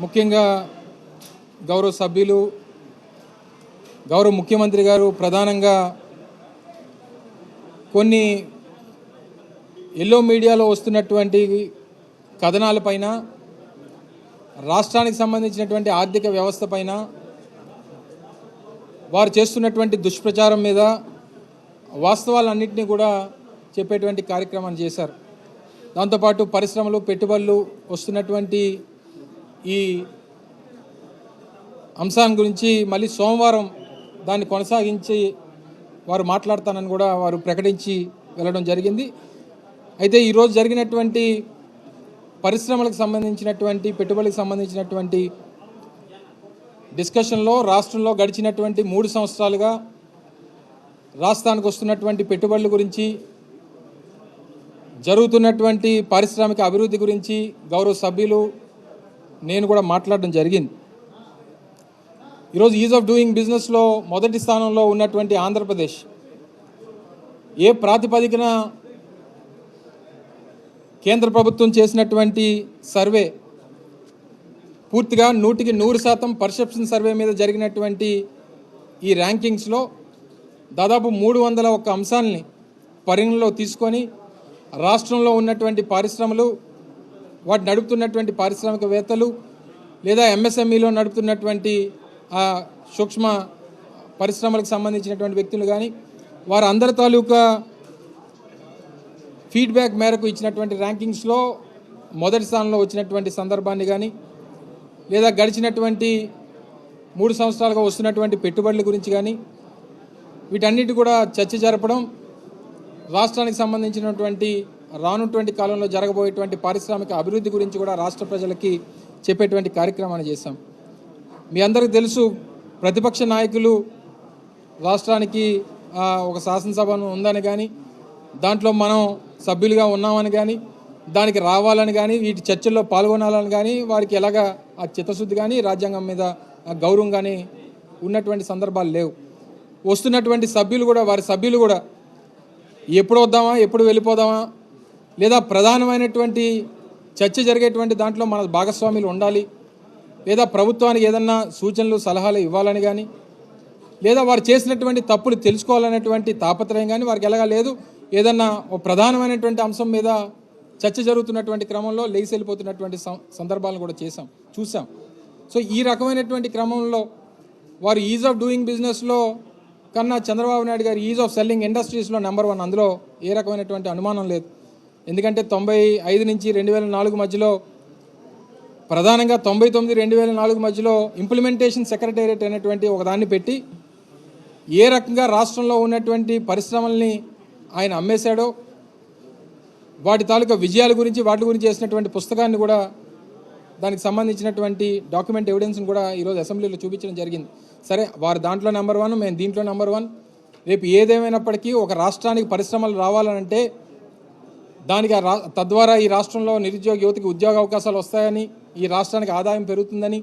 ముఖ్యంగా గౌరవ సభ్యులు గౌరవ ముఖ్యమంత్రి గారు ప్రధానంగా కొన్ని ఎల్లో మీడియాలో వస్తున్నటువంటి కథనాలపైన రాష్ట్రానికి సంబంధించినటువంటి ఆర్థిక వ్యవస్థ పైన వారు చేస్తున్నటువంటి దుష్ప్రచారం మీద వాస్తవాలన్నింటినీ కూడా చెప్పేటువంటి కార్యక్రమాన్ని చేశారు. దాంతోపాటు పరిశ్రమలు పెట్టుబడులు వస్తున్నటువంటి ఈ అంశాన్ని గురించి మళ్ళీ సోమవారం దాన్ని కొనసాగించి వారు మాట్లాడతానని కూడా వారు ప్రకటించి వెళ్ళడం జరిగింది. అయితే ఈరోజు జరిగినటువంటి పరిశ్రమలకు సంబంధించినటువంటి పెట్టుబడులకు సంబంధించినటువంటి డిస్కషన్లో రాష్ట్రంలో గడిచినటువంటి 3 సంవత్సరాలుగా రాష్ట్రానికి వస్తున్నటువంటి పెట్టుబడుల గురించి, జరుగుతున్నటువంటి పారిశ్రామిక అభివృద్ధి గురించి గౌరవ సభ్యులు నేను కూడా మాట్లాడడం జరిగింది. ఈరోజు ఈజ్ ఆఫ్ డూయింగ్ బిజినెస్లో మొదటి స్థానంలో ఉన్నటువంటి ఆంధ్రప్రదేశ్ ఏ ప్రాతిపదికన కేంద్ర ప్రభుత్వం చేసినటువంటి సర్వే పూర్తిగా 100% పర్సెప్షన్ సర్వే మీద జరిగినటువంటి ఈ ర్యాంకింగ్స్లో దాదాపు 301 అంశాలని పరిగణలో తీసుకొని రాష్ట్రంలో ఉన్నటువంటి పారిశ్రమలు, వాటి నడుపుతున్నటువంటి పారిశ్రామికవేత్తలు లేదా ఎంఎస్ఎంఈలో నడుపుతున్నటువంటి సూక్ష్మ పరిశ్రమలకు సంబంధించినటువంటి వ్యక్తులు కానీ వారందరి తాలూకా ఫీడ్బ్యాక్ మేరకు ఇచ్చినటువంటి ర్యాంకింగ్స్లో మొదటి స్థానంలో వచ్చినటువంటి సందర్భాన్ని కానీ లేదా గడిచినటువంటి 3 సంవత్సరాలుగా వస్తున్నటువంటి పెట్టుబడుల గురించి కానీ వీటన్నిటి కూడా చర్చ జరపడం, రాష్ట్రానికి సంబంధించినటువంటి రానున్నటువంటి కాలంలో జరగబోయేటువంటి పారిశ్రామిక అభివృద్ధి గురించి కూడా రాష్ట్ర ప్రజలకి చెప్పేటువంటి కార్యక్రమాన్ని చేశాం. మీ అందరికీ తెలుసు, ప్రతిపక్ష నాయకులు రాష్ట్రానికి ఒక శాసనసభ ఉందని కానీ దాంట్లో మనం సభ్యులుగా ఉన్నామని కానీ దానికి రావాలని కానీ వీటి చర్చల్లో పాల్గొనాలని కానీ వారికి ఎలాగా ఆ చిత్తశుద్ధి కానీ రాజ్యాంగం మీద గౌరవం కానీ ఉన్నటువంటి సందర్భాలు లేవు. వస్తున్నటువంటి సభ్యులు కూడా వారి సభ్యులు కూడా ఎప్పుడు వద్దామా, ఎప్పుడు వెళ్ళిపోదామా, లేదా ప్రధానమైనటువంటి చర్చ జరిగేటువంటి దాంట్లో మన భాగస్వాములు ఉండాలి, లేదా ప్రభుత్వానికి ఏదన్నా సూచనలు సలహాలు ఇవ్వాలని కానీ లేదా వారు చేసినటువంటి తప్పులు తెలుసుకోవాలనేటువంటి తాపత్రయం కానీ వారికి ఎలాగా లేదు. ఏదన్నా ఒక ప్రధానమైనటువంటి అంశం మీద చర్చ జరుగుతున్నటువంటి క్రమంలో లేచి వెళ్ళిపోతున్నటువంటి సందర్భాలను కూడా చూసాం. సో ఈ రకమైనటువంటి క్రమంలో వారు ఈజ్ ఆఫ్ డూయింగ్ బిజినెస్లో కన్నా చంద్రబాబు నాయుడు గారు ఈజ్ ఆఫ్ సెల్లింగ్ ఇండస్ట్రీస్లో నెంబర్ 1, అందులో ఏ రకమైనటువంటి అనుమానం లేదు. ఎందుకంటే 95 నుంచి 2004 మధ్యలో, ప్రధానంగా 99, 2004 మధ్యలో ఇంప్లిమెంటేషన్ సెక్రటేరియట్ అనేటువంటి ఒకదాన్ని పెట్టి ఏ రకంగా రాష్ట్రంలో ఉన్నటువంటి పరిశ్రమల్ని ఆయన అమ్మేశాడో వాటి తాలూకా విజయాల గురించి వాటి గురించి చేసినటువంటి పుస్తకాన్ని కూడా దానికి సంబంధించినటువంటి డాక్యుమెంట్ ఎవిడెన్స్ని కూడా ఈరోజు అసెంబ్లీలో చూపించడం జరిగింది. సరే, వారు దాంట్లో నెంబర్ 1, మేము దీంట్లో నెంబర్ 1. రేపు ఏదేమైనప్పటికీ ఒక రాష్ట్రానికి పరిశ్రమలు రావాలనంటే దానికి తద్వారా ఈ రాష్ట్రంలో నిరుద్యోగ యువతకి ఉద్యోగ అవకాశాలు వస్తాయని, ఈ రాష్ట్రానికి ఆదాయం పెరుగుతుందని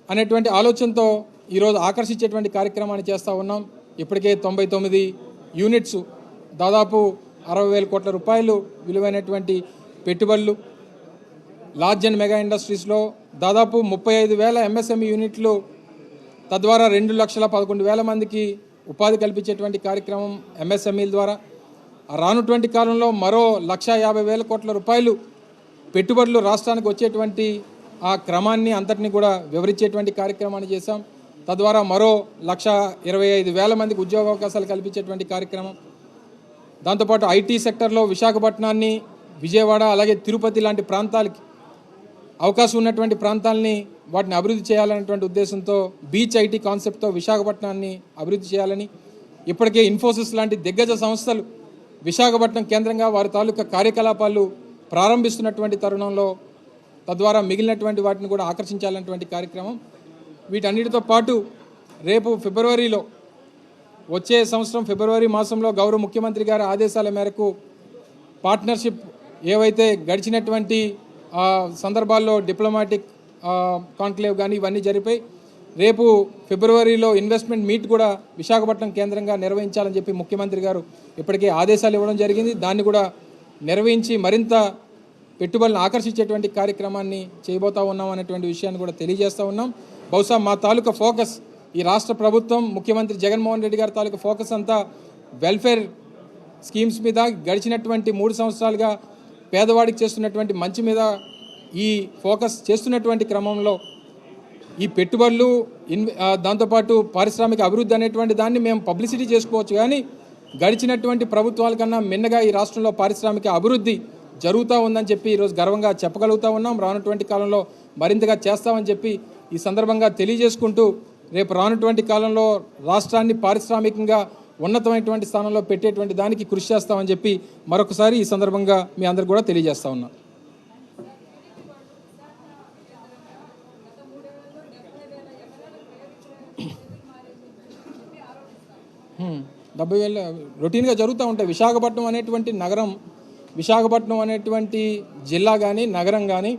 అనేటువంటి ఆలోచనతో ఈరోజు ఆకర్షించేటువంటి కార్యక్రమాన్ని చేస్తూ ఉన్నాం. ఇప్పటికే 99 యూనిట్స్, దాదాపు 60,000 కోట్ల రూపాయలు విలువైనటువంటి పెట్టుబడులు, లార్జ్ అండ్ మెగా ఇండస్ట్రీస్లో దాదాపు 35,000 ఎంఎస్ఎంఈ యూనిట్లు, తద్వారా 2,11,000 మందికి ఉపాధి కల్పించేటువంటి కార్యక్రమం ఎంఎస్ఎంఈల ద్వారా. రానుటువంటి కాలంలో మరో 1,50,000 కోట్ల రూపాయలు పెట్టుబడులు రాష్ట్రానికి వచ్చేటువంటి ఆ క్రమాన్ని అంతటిని కూడా వివరించేటువంటి కార్యక్రమాన్ని చేశాం. తద్వారా మరో 1,25,000 మందికి ఉద్యోగ అవకాశాలు కల్పించేటువంటి కార్యక్రమం. దాంతోపాటు ఐటీ సెక్టర్లో విశాఖపట్నాన్ని, విజయవాడ, అలాగే తిరుపతి లాంటి ప్రాంతాలకి అవకాశం ఉన్నటువంటి ప్రాంతాలని వాటిని అభివృద్ధి చేయాలనేటువంటి ఉద్దేశంతో బీచ్ ఐటీ కాన్సెప్ట్తో విశాఖపట్నాన్ని అభివృద్ధి చేయాలని ఇప్పటికే ఇన్ఫోసిస్ లాంటి దిగ్గజ సంస్థలు విశాఖపట్నం కేంద్రంగా వారి తాలూకా కార్యకలాపాలు ప్రారంభిస్తున్నటువంటి తరుణంలో తద్వారా మిగిలినటువంటి వాటిని కూడా ఆకర్షించాలనేటువంటి కార్యక్రమం. వీటన్నిటితో పాటు రేపు ఫిబ్రవరిలో, వచ్చే సంవత్సరం ఫిబ్రవరి మాసంలో గౌరవ ముఖ్యమంత్రి గారి ఆదేశాల మేరకు పార్ట్నర్షిప్ ఏవైతే గడిచినటువంటి సందర్భాల్లో డిప్లొమాటిక్ కాన్క్లేవ్ కానీ ఇవన్నీ జరిపాయి, రేపు ఫిబ్రవరిలో ఇన్వెస్ట్మెంట్ మీట్ కూడా విశాఖపట్నం కేంద్రంగా నిర్వహించాలని చెప్పి ముఖ్యమంత్రి గారు ఇప్పటికే ఆదేశాలు ఇవ్వడం జరిగింది. దాన్ని కూడా నిర్వహించి మరింత పెట్టుబడులను ఆకర్షించేటువంటి కార్యక్రమాన్ని చేయబోతా ఉన్నాం అనేటువంటి విషయాన్ని కూడా తెలియజేస్తూ ఉన్నాం. బహుశా మా తాలూకా ఫోకస్, ఈ రాష్ట్ర ప్రభుత్వం ముఖ్యమంత్రి జగన్మోహన్ రెడ్డి గారి తాలూకా ఫోకస్ అంతా వెల్ఫేర్ స్కీమ్స్ మీద, గడిచినటువంటి 3 సంవత్సరాలుగా పేదవాడికి చేస్తున్నటువంటి మంచి మీద ఈ ఫోకస్ చేస్తున్నటువంటి క్రమంలో ఈ పెట్టుబడులు దాంతోపాటు పారిశ్రామిక అభివృద్ధి అనేటువంటి దాన్ని మేము పబ్లిసిటీ చేసుకోవచ్చు, కానీ గడిచినటువంటి ప్రభుత్వాల కన్నా మిన్నగా ఈ రాష్ట్రంలో పారిశ్రామిక అభివృద్ధి జరుగుతూ ఉందని చెప్పి ఈరోజు గర్వంగా చెప్పగలుగుతూ ఉన్నాం. రానున్నటువంటి కాలంలో మరింతగా చేస్తామని చెప్పి ఈ సందర్భంగా తెలియజేసుకుంటూ, రేపు రానున్నటువంటి కాలంలో రాష్ట్రాన్ని పారిశ్రామికంగా ఉన్నతమైనటువంటి స్థానంలో పెట్టేటువంటి దానికి కృషి చేస్తామని చెప్పి మరొకసారి ఈ సందర్భంగా మీ అందరికి కూడా తెలియజేస్తా ఉన్నా. డెబ్బై వేల రొటీన్గా జరుగుతూ ఉంటాయి. విశాఖపట్నం అనేటువంటి నగరం, విశాఖపట్నం అనేటువంటి జిల్లా కానీ నగరం కానీ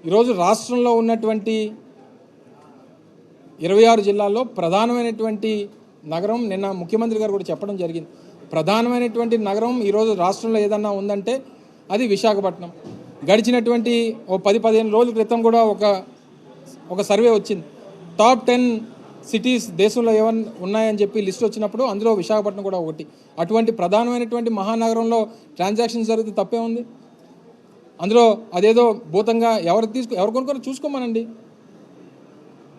ఈరోజు రాష్ట్రంలో ఉన్నటువంటి 26 జిల్లాల్లో ప్రధానమైనటువంటి నగరం. నిన్న ముఖ్యమంత్రి గారు కూడా చెప్పడం జరిగింది, ప్రధానమైనటువంటి నగరం ఈరోజు రాష్ట్రంలో ఏదన్నా ఉందంటే అది విశాఖపట్నం. గడిచినటువంటి 10-15 రోజుల క్రితం కూడా ఒక సర్వే వచ్చింది, టాప్ 10 సిటీస్ దేశంలో ఏమన్నా ఉన్నాయని చెప్పి లిస్ట్ వచ్చినప్పుడు అందులో విశాఖపట్నం కూడా ఒకటి. అటువంటి ప్రధానమైనటువంటి మహానగరంలో ట్రాన్సాక్షన్స్ జరిగితే తప్పే ఉంది. అందులో అదేదో భూతంగా ఎవరు కొనుక్కొని చూసుకోమనండి.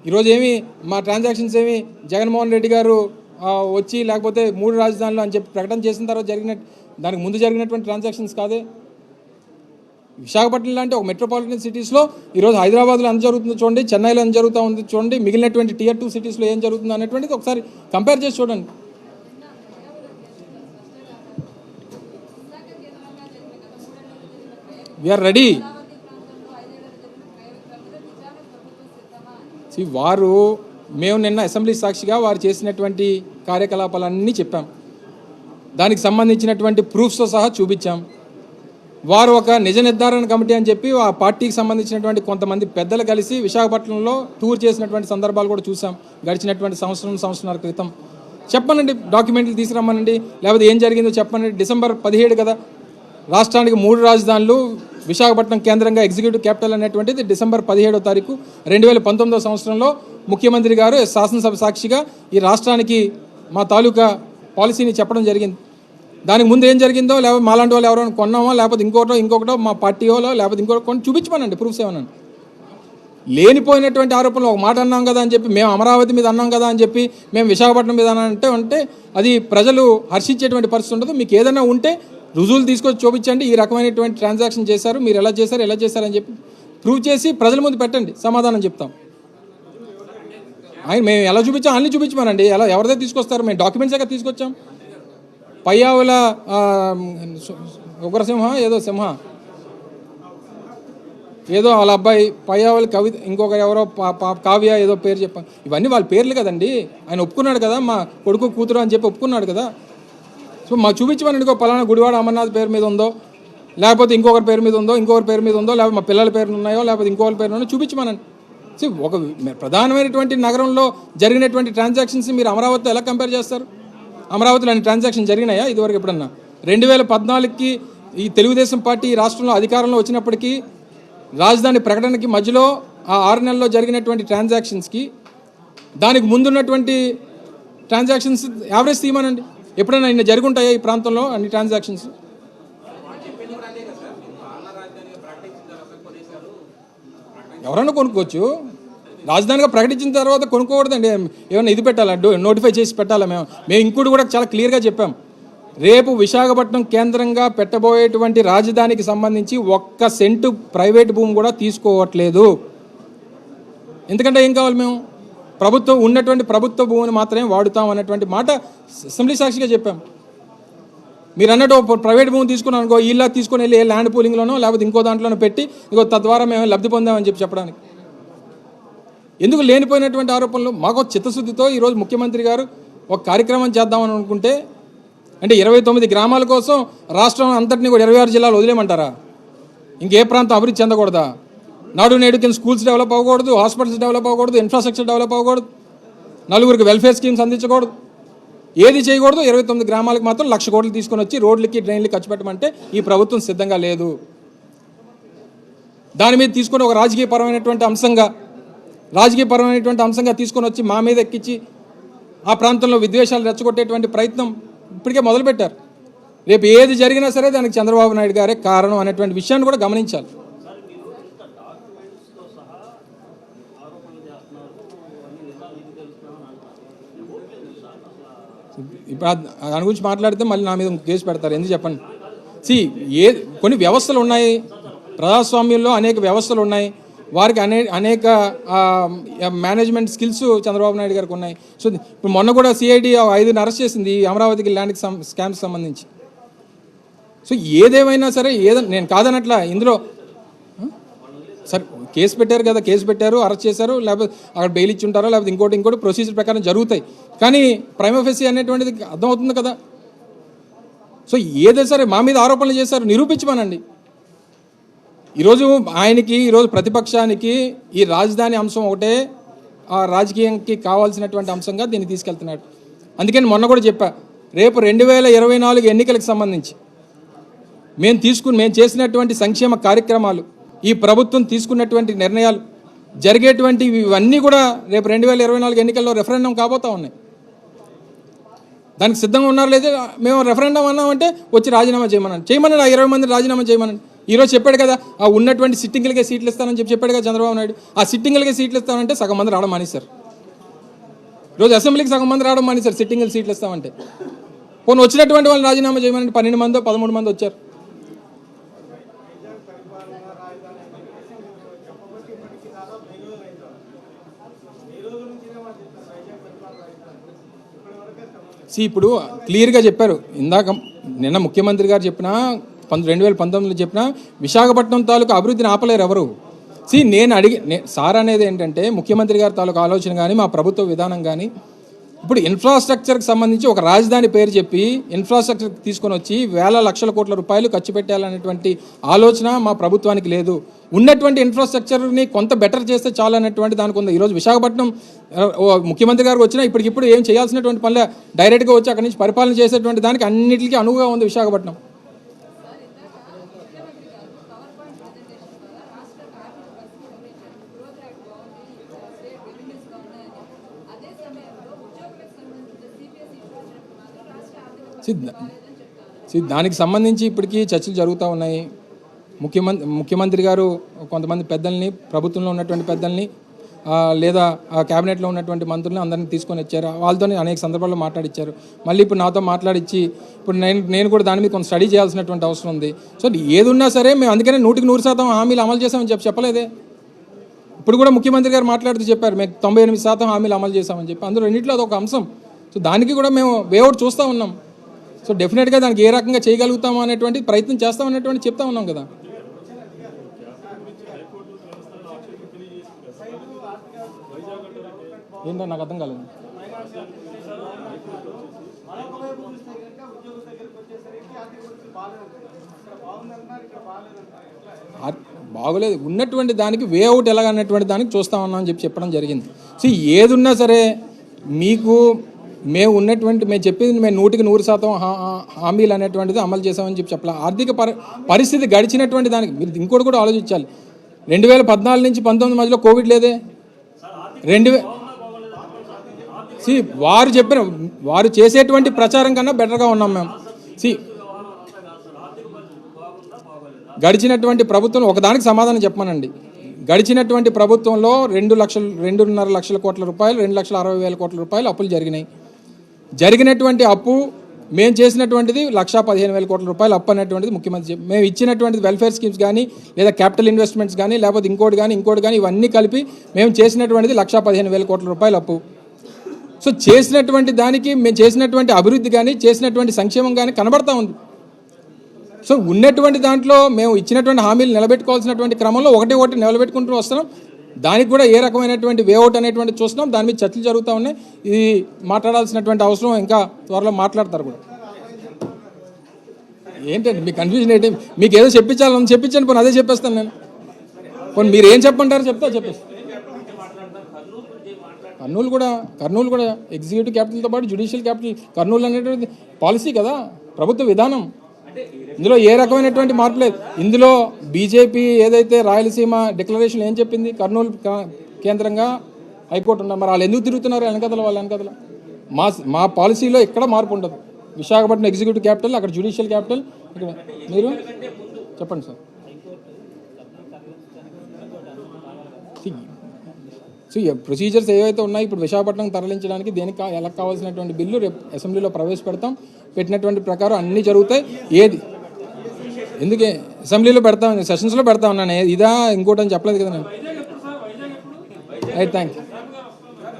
ఈరోజు ఏమి మా ట్రాన్సాక్షన్స్ ఏమి జగన్మోహన్ రెడ్డి గారు వచ్చి లేకపోతే 3 రాజధానులు అని చెప్పి ప్రకటన చేసిన తర్వాత దానికి ముందు జరిగినటువంటి ట్రాన్సాక్షన్స్ కాదే. విశాఖపట్నం లాంటి ఒక మెట్రోపాలిటన్ సిటీస్లో ఈరోజు హైదరాబాద్లో ఎంత జరుగుతుందో చూడండి, చెన్నైలో ఎంత జరుగుతూ ఉంది చూడండి, మిగిలినటువంటి Tier 2 సిటీస్లో ఏం జరుగుతుందో అనేటువంటిది ఒకసారి కంపేర్ చేసి చూడండి. We are ready. మేము నిన్న అసెంబ్లీ సాక్షిగా వారు చేసినటువంటి కార్యకలాపాలన్నీ చెప్పాం, దానికి సంబంధించినటువంటి ప్రూఫ్స్తో సహా చూపించాం. వారు ఒక నిజ నిర్ధారణ కమిటీ అని చెప్పి ఆ పార్టీకి సంబంధించినటువంటి కొంతమంది పెద్దలు కలిసి విశాఖపట్నంలో టూర్ చేసినటువంటి సందర్భాలు కూడా చూసాం గడిచినటువంటి సంవత్సరంన్నర క్రితం. చెప్పనండి, డాక్యుమెంట్లు తీసుకురమ్మనండి, లేకపోతే ఏం జరిగిందో చెప్పనండి. December 17 కదా రాష్ట్రానికి 3 రాజధానులు, విశాఖపట్నం కేంద్రంగా ఎగ్జిక్యూటివ్ క్యాపిటల్ అనేటువంటిది December 17 2019 సంవత్సరంలో ముఖ్యమంత్రి గారు శాసనసభ సాక్షిగా ఈ రాష్ట్రానికి మా తాలూకా పాలసీని చెప్పడం జరిగింది. దానికి ముందు ఏం జరిగిందో, లేకపోతే మాలాంటి వాళ్ళు ఎవరైనా కొన్నామో, లేకపోతే ఇంకొకటో మా పార్టీలో, లేకపోతే ఇంకొకటి కొన్ని చూపించమనండి ప్రూఫ్స్ ఏమన్నాను. లేనిపోయినటువంటి ఆరోపణలు ఒక మాట అన్నాం కదా అని చెప్పి, మేము అమరావతి మీద అన్నాం కదా అని చెప్పి మేము విశాఖపట్నం మీద అంటే అది ప్రజలు హర్షించేటువంటి పరిస్థితి ఉండదు. మీకు ఏదైనా ఉంటే రుజువులు తీసుకొచ్చి చూపించండి, ఈ రకమైనటువంటి ట్రాన్సాక్షన్ చేశారు, మీరు ఎలా చేశారని చెప్పి ప్రూవ్ చేసి ప్రజల ముందు పెట్టండి, సమాధానం చెప్తాం. మేము ఎలా చూపించాం అన్నీ చూపించమనండి. ఎవరిదే తీసుకొస్తారు, మేము డాక్యుమెంట్స్గా తీసుకొచ్చాం. పయ్యావుల ఉగ్రసింహ ఏదో వాళ్ళ అబ్బాయి పయ్యావుల కవిత, ఇంకొక ఎవరో కావ్య ఏదో పేరు చెప్పాను. ఇవన్నీ వాళ్ళ పేర్లు కదండి. ఆయన ఒప్పుకున్నాడు కదా, మా కొడుకు కూతురు అని చెప్పి ఒప్పుకున్నాడు కదా. సో మాకు చూపించమని, పలానా గుడివాడ అమర్నాథ్ పేరు మీద ఉందో, లేకపోతే ఇంకొకరి పేరు మీద ఉందో, లేకపోతే మా పిల్లల పేరు ఉన్నాయో, లేకపోతే ఇంకొకరి పేరు ఉన్నాయో చూపించమనండి. సో ఒక ప్రధానమైనటువంటి నగరంలో జరిగినటువంటి ట్రాన్సాక్షన్స్ మీరు అమరావతితో ఎలా కంపేర్ చేస్తారు? అమరావతిలో అన్ని ట్రాన్సాక్షన్ జరిగినాయా ఇదివరకు ఎప్పుడన్నా? 2014కి ఈ తెలుగుదేశం పార్టీ రాష్ట్రంలో అధికారంలో వచ్చినప్పటికీ రాజధాని ప్రకటనకి మధ్యలో ఆ 6 నెలల్లో జరిగినటువంటి ట్రాన్సాక్షన్స్కి దానికి ముందున్నటువంటి ట్రాన్సాక్షన్స్ యావరేజ్ తీయమనండి. ఎప్పుడైనా ఇన్ని జరుగుంటాయా ఈ ప్రాంతంలో అన్ని ట్రాన్సాక్షన్స్? ఎవరైనా కొనుక్కోవచ్చు, రాజధానిగా ప్రకటించిన తర్వాత కొనుక్కోకూడదండి. ఏమైనా ఇది పెట్టాలా, నోటిఫై చేసి పెట్టాలా? మేము ఇంకోటి కూడా చాలా క్లియర్గా చెప్పాం, రేపు విశాఖపట్నం కేంద్రంగా పెట్టబోయేటువంటి రాజధానికి సంబంధించి 1 సెంటు ప్రైవేట్ భూమి కూడా తీసుకోవట్లేదు. ఎందుకంటే ఏం కావాలి, మేము ఉన్నటువంటి ప్రభుత్వ భూమిని మాత్రమే వాడుతాం అన్నటువంటి మాట అసెంబ్లీ సాక్షిగా చెప్పాం. మీరు అన్నట్టు ప్రైవేట్ భూమి తీసుకున్నాం అనుకో, ఇలా తీసుకుని వెళ్ళి ల్యాండ్ పూలింగ్లోనో లేకపోతే ఇంకో దాంట్లోనో పెట్టి తద్వారా మేము లబ్ధి పొందామని చెప్పడానికి ఎందుకు లేనిపోయినటువంటి ఆరోపణలు? మాకు చిత్తశుద్ధితో ఈరోజు ముఖ్యమంత్రి గారు ఒక కార్యక్రమం చేద్దామని అనుకుంటే, అంటే 29 గ్రామాల కోసం రాష్ట్రం అంతటినీ కూడా 26 జిల్లాలు వదిలేయమంటారా? ఇంకే ప్రాంతం అభివృద్ధి చెందకూడదా? నాడు నేడు కింద స్కూల్స్ డెవలప్ అవ్వకూడదు, హాస్పిటల్స్ డెవలప్ అవ్వకూడదు, ఇన్ఫ్రాస్ట్రక్చర్ డెవలప్ అవ్వకూడదు, నలుగురికి వెల్ఫేర్ స్కీమ్స్ అందించకూడదు, ఏది చేయకూడదు. 29 గ్రామాలకు మాత్రం 1,00,000 కోట్లు తీసుకొని వచ్చి రోడ్లకి డ్రైన్లకి ఖర్చు పెట్టమంటే ఈ ప్రభుత్వం సిద్ధంగా లేదు. దాని మీద తీసుకొని ఒక రాజకీయపరమైనటువంటి అంశంగా తీసుకొని వచ్చి మా మీద ఎక్కించి ఆ ప్రాంతంలో విద్వేషాలు రెచ్చగొట్టేటువంటి ప్రయత్నం ఇప్పటికే మొదలుపెట్టారు. రేపు ఏది జరిగినా సరే దానికి చంద్రబాబు నాయుడు గారే కారణం అనేటువంటి విషయాన్ని కూడా గమనించాలి. ఇప్పుడు దాని గురించి మాట్లాడితే మళ్ళీ నా మీద కేసు పెడతారు. ఎందుకు చెప్పండి. కొన్ని వ్యవస్థలు ఉన్నాయి, ప్రజాస్వామ్యంలో అనేక వ్యవస్థలు ఉన్నాయి, వారికి అనేక మేనేజ్మెంట్ స్కిల్స్ చంద్రబాబు నాయుడు గారికి ఉన్నాయి. సో ఇప్పుడు మొన్న కూడా సిఐడి 5 అరెస్ట్ చేసింది అమరావతికి ల్యాండ్ స్కామ్కి సంబంధించి. సో ఏదేమైనా సరే నేను కాదనట్లా, ఇందులో సరే కేసు పెట్టారు కదా, కేసు పెట్టారు, అరెస్ట్ చేశారు, లేకపోతే అక్కడ బెయిల్ ఇచ్చి ఉంటారో, లేకపోతే ఇంకోటి ప్రొసీజర్ ప్రకారం జరుగుతాయి. కానీ ప్రైమా ఫేసి అనేటువంటిది అర్థమవుతుంది కదా. సో ఏదైనా సరే మా మీద ఆరోపణలు చేశారు, నిరూపించమనండి. ఈరోజు ప్రతిపక్షానికి ఈ రాజధాని అంశం ఒకటే ఆ రాజకీయానికి కావాల్సినటువంటి అంశంగా దీన్ని తీసుకెళ్తున్నాడు. అందుకని మొన్న కూడా చెప్పా, రేపు 2024 ఎన్నికలకు సంబంధించి మేము చేసినటువంటి సంక్షేమ కార్యక్రమాలు, ఈ ప్రభుత్వం తీసుకున్నటువంటి నిర్ణయాలు, జరిగేటువంటి ఇవన్నీ కూడా రేపు 2024 ఎన్నికల్లో రెఫరెండం కాబోతా ఉన్నాయి. దానికి సిద్ధంగా ఉన్నారు లేదా? మేము రెఫరెండం అన్నామంటే వచ్చి రాజీనామా చేయమనండి, ఆ 20 మంది రాజీనామా చేయమనండి. ఈరోజు చెప్పాడు కదా, ఆ ఉన్నటువంటి సిట్టింగ్లకే సీట్లు ఇస్తానని చెప్పాడు కదా చంద్రబాబు నాయుడు. ఆ సిట్టింగ్లకే సీట్లు ఇస్తామంటే సగం మంది రావడం మానేశారు. ఈరోజు అసెంబ్లీకి సగం మంది రావడం మానేశారు సిట్టింగ్లు సీట్లు ఇస్తామంటే. పోనీ వచ్చినటువంటి వాళ్ళని రాజీనామా చేయమనండి. 12 మందో 13 మంది వచ్చారు. ఇప్పుడు క్లియర్గా చెప్పారు. నిన్న ముఖ్యమంత్రి గారు చెప్పినా 2019లో చెప్పినా విశాఖపట్నం తాలూకు అభివృద్ధిని ఆపలేరు ఎవరు. సార్ అనేది ఏంటంటే ముఖ్యమంత్రి గారి తాలూకు ఆలోచన కానీ మా ప్రభుత్వ విధానం కానీ ఇప్పుడు ఇన్ఫ్రాస్ట్రక్చర్కి సంబంధించి ఒక రాజధాని పేరు చెప్పి ఇన్ఫ్రాస్ట్రక్చర్ తీసుకొని వచ్చి వేల లక్షల కోట్ల రూపాయలు ఖర్చు పెట్టాలనేటువంటి ఆలోచన మా ప్రభుత్వానికి లేదు. ఉన్నటువంటి ఇన్ఫ్రాస్ట్రక్చర్ని కొంత బెటర్ చేస్తే చాలు అనేటువంటి దానికి ఉంది. ఈరోజు విశాఖపట్నం ముఖ్యమంత్రి గారికి వచ్చినా ఇప్పటికిప్పుడు ఏం చేయాల్సినటువంటి పనులే, డైరెక్ట్గా వచ్చి అక్కడి నుంచి పరిపాలన చేసేటువంటి దానికి అన్నింటికీ అనువుగా ఉంది విశాఖపట్నం. దానికి సంబంధించి ఇప్పటికీ చర్చలు జరుగుతూ ఉన్నాయి. ముఖ్యమంత్రి గారు కొంతమంది పెద్దల్ని, ప్రభుత్వంలో ఉన్నటువంటి పెద్దల్ని లేదా క్యాబినెట్లో ఉన్నటువంటి మంత్రులను అందరినీ తీసుకొని వచ్చారు. వాళ్ళతో అనేక సందర్భాల్లో మాట్లాడిచ్చారు. మళ్ళీ ఇప్పుడు నాతో మాట్లాడిచ్చి ఇప్పుడు నేను కూడా దాని మీద కొంత స్టడీ చేయాల్సినటువంటి అవసరం ఉంది. సో ఏది ఉన్నా సరే మేము అందుకనే 100% హామీలు అమలు చేసామని చెప్పలేదే. ఇప్పుడు కూడా ముఖ్యమంత్రి గారు మాట్లాడుతూ చెప్పారు, మేము 98% హామీలు అమలు చేసామని చెప్పి. అందులో రెండింటిలో అదొక అంశం. సో దానికి కూడా మేము వేఅవుట్ చూస్తూ ఉన్నాం. సో డెఫినెట్గా దానికి ఏ రకంగా చేయగలుగుతామో అనేటువంటి ప్రయత్నం చేస్తామనేటువంటి చెప్తా ఉన్నాం కదా. ఏంటో నాకు అర్థం కాలేదు. బాగోలేదు, ఉన్నటువంటి దానికి వేఅవుట్ ఎలాగన్నటువంటి దానికి చూస్తా ఉన్నాం అని చెప్పడం జరిగింది. సో ఏది ఉన్నా సరే మేము చెప్పింది మేము 100% హామీలు అనేటువంటిది అమలు చేసామని చెప్పాలి. ఆర్థిక పరిస్థితి గడిచినటువంటి దానికి మీరు ఇంకోటి కూడా ఆలోచించాలి. 2014 నుంచి 19 మధ్యలో కోవిడ్ లేదే. వారు చేసేటువంటి ప్రచారం కన్నా బెటర్గా ఉన్నాం మేము. గడిచినటువంటి ప్రభుత్వం ఒకదానికి సమాధానం చెప్పమనండి. గడిచినటువంటి ప్రభుత్వంలో 2.5 లక్షల కోట్ల రూపాయలు, 2,60,000 కోట్ల రూపాయలు అప్పులు జరిగినాయి. జరిగినటువంటి అప్పు మేము చేసినటువంటిది 1,15,000 కోట్ల రూపాయలు అప్పు అనేటువంటిది ముఖ్యమంత్రి మేము ఇచ్చినటువంటిది వెల్ఫేర్ స్కీమ్స్ కానీ లేదా క్యాపిటల్ ఇన్వెస్ట్మెంట్స్ కానీ లేకపోతే ఇంకోటి కానీ ఇవన్నీ కలిపి మేము చేసినటువంటిది 1,15,000 కోట్ల రూపాయలు అప్పు. సో చేసినటువంటి దానికి మేము చేసినటువంటి అభివృద్ధి కానీ చేసినటువంటి సంక్షేమం కానీ కనబడతా ఉంది. సో ఉన్నటువంటి దాంట్లో మేము ఇచ్చినటువంటి హామీలు నిలబెట్టుకోవాల్సినటువంటి క్రమంలో ఒకటి నిలబెట్టుకుంటూ వస్తున్నాం. దానికి కూడా ఏ రకమైనటువంటి వేఅవుట్ అనేటువంటి చూస్తున్నాం. దాని మీద చర్చలు జరుగుతూ ఉన్నాయి. ఇది మాట్లాడాల్సినటువంటి అవసరం, ఇంకా త్వరలో మాట్లాడతారు కూడా. ఏంటండి మీ కన్ఫ్యూజన్ ఏంటి? మీకు ఏదో చెప్పించాలని చెప్పించండి, పోనీ అదే చెప్పేస్తాను నేను. పోనీ మీరు ఏం చెప్పంటారో చెప్పేస్తాను. కర్నూలు కూడా ఎగ్జిక్యూటివ్ క్యాపిటల్తో పాటు జ్యుడిషియల్ క్యాపిటల్ కర్నూలు అనేటువంటి పాలసీ కదా, ప్రభుత్వ విధానం. ఇందులో ఏ రకమైనటువంటి మార్పు లేదు. ఇందులో బీజేపీ ఏదైతే రాయలసీమ డిక్లరేషన్ ఏం చెప్పింది, కర్నూలు కేంద్రంగా హైకోర్టు ఉన్నారు, మరి వాళ్ళు ఎందుకు తిరుగుతున్నారు వెనకదల? వాళ్ళ వెనకదల మా పాలసీలో ఎక్కడ మార్పు ఉండదు. విశాఖపట్నం ఎగ్జిక్యూటివ్ క్యాపిటల్, అక్కడ జ్యుడిషియల్ క్యాపిటల్. ఇక్కడ మీరు చెప్పండి సార్. సో ప్రొసీజర్స్ ఏవైతే ఉన్నాయో ఇప్పుడు విశాఖపట్నం తరలించడానికి దేనికి ఎలా కావాల్సినటువంటి బిల్లు రేపు అసెంబ్లీలో ప్రవేశపెడతాం. పెట్టినటువంటి ప్రకారం అన్నీ జరుగుతాయి. ఏది ఎందుకే అసెంబ్లీలో పెడతాం, సెషన్స్లో పెడతా ఉన్నాను. ఇదా ఇంకోటి అని చెప్పలేదు కదా నేను. Right, thank you.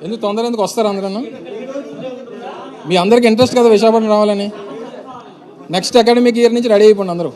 ఎందుకు తొందర ఎందుకు వస్తారు అందరూ? మీ అందరికి ఇంట్రెస్ట్ కదా విశాఖపట్నం రావాలని. నెక్స్ట్ అకాడమిక్ ఇయర్ నుంచి రెడీ అయిపోండి అందరూ.